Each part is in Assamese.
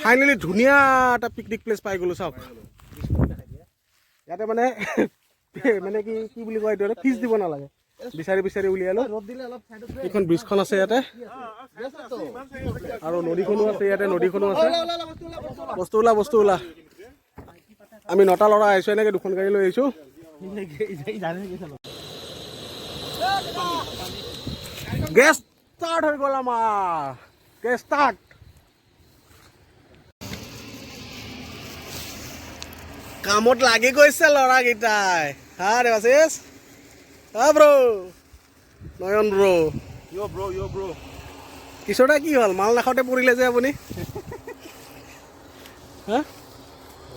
ফাইনেলি ধুনীয়া এটা পিকনিক প্লেচ পাই গ'লো চাওক ইয়াতে মানে মানে কি বুলি কয় এইটো ফিজ দিব নালাগে বিচাৰি বিচাৰি উলিয়ালো এইখন ব্ৰিজখন আছে ইয়াতে আৰু নদীখনো আছে ইয়াতে নদীখনো আছে বস্তু ওলা আমি 9টা ল'ৰা আহিছোঁ এনেকৈ 2খন গাড়ী লৈ আহিছোঁ গেছ ষ্টাৰ্ট হৈ গ'ল আমাৰ গেছ ষ্টাৰ্ট কামত লাগি গৈছে ল'ৰাকেইটাই হা দেৱাশিষ হা ব্ৰ নয়ন ব্ৰ কিশোৰা কি হ'ল মাল নাখাওঁতে পৰিলে যে আপুনি হা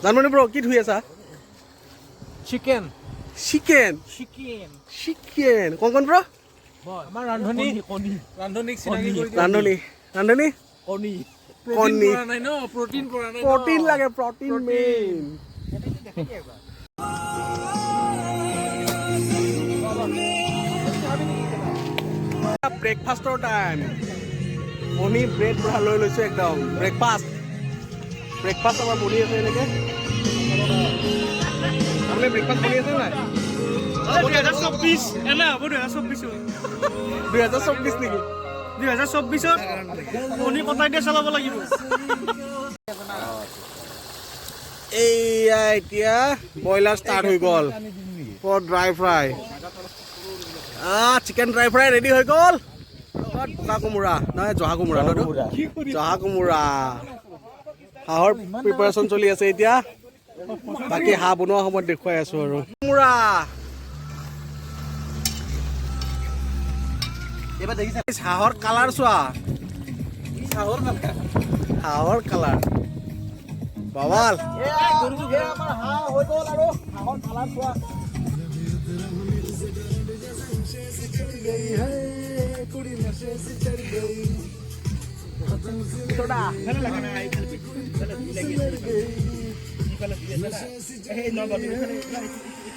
জানমণি ব্ৰ কি ধুই আছা চিকেন কংকন ব্ৰ আমাৰ ৰান্ধনী কণী প্ৰটিন লাগে প্ৰটিন মেইন ব্ৰেকফাষ্টৰ টাইম কণী ব্ৰেড পুৰা লৈ লৈছোঁ একদম ব্ৰেকফাষ্ট আমাৰ বনি আছে এনেকৈ আপুনি ব্ৰেকফাষ্ট বনি আছে নাই 2024 এনে হ'ব 2024 নেকি 2024ত কণী কটাই দিয়ে চলাব লাগিব এইয়া এতিয়া ব্ৰইলাৰ ষ্টাৰ্ট হৈ গ'ল for dry fry chicken dry fry ready হৈ গ'ল পকা কোমোৰা নহয় জহা কোমোৰা হাঁহৰ প্ৰিপাৰেশ্যন চলি আছে এতিয়া বাকী হাঁহ বনোৱা সময়ত দেখুৱাই আছো আৰু কোমোৰা হাঁহৰ কালাৰ চোৱা হাঁহৰ কালাৰ বাৱাল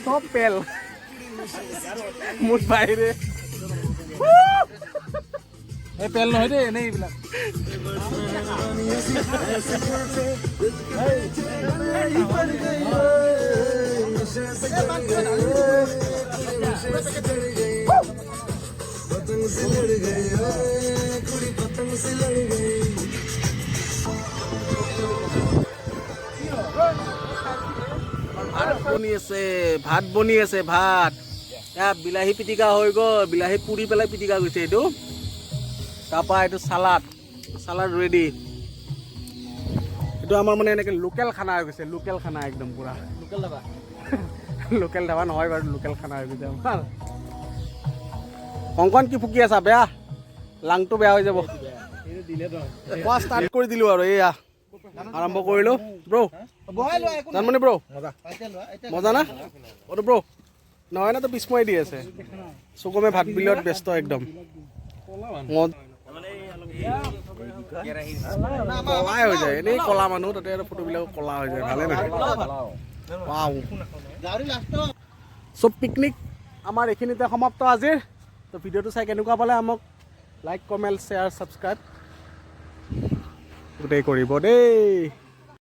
সব পেল মুঠ বাহিৰে এই পেল নহয় দেই এনেই এইবিলাক ভাত বনি আছে ভাত বিলাহী পিটিকা হৈ গ'ল বিলাহী পুৰি পেলাই পিটিকা গৈছে এইটো তাৰপৰা এইটো চালাড ৰেডি এইটো আমাৰ মানে এনেকৈ লোকেল খানা হৈ গৈছে লোকেল খানা একদম পুৰা লোকেল ধাবা নহয় বাৰু লোকেল খানা হৈ গৈছে আমাৰ কংকন কি ফুকি আছা বেয়া লাংটো বেয়া হৈ যাব কোৱা ষ্টাৰ্ট কৰি দিলোঁ আৰু এয়া আৰম্ভ কৰিলোঁ ব্ৰ জানমণি ব্ৰ মজা না অটো ব্ৰ নহয় না তো পিছমুৱাই দি আছে চুকমে ভাত বিলত ব্যস্ত একদম কলাই হৈ যায় এনেই কলা মানুহ তাতে আৰু ফটোবিলাক কলা হৈ যায় ভালে নাই চব পিকনিক আমাৰ এইখিনিতে সমাপ্ত আজিৰ তো ভিডিঅ'টো চাই কেনেকুৱা পালে আমাক লাইক কমেণ্ট শ্বেয়াৰ ছাবস্ক্ৰাইব গোটেই কৰিব দেই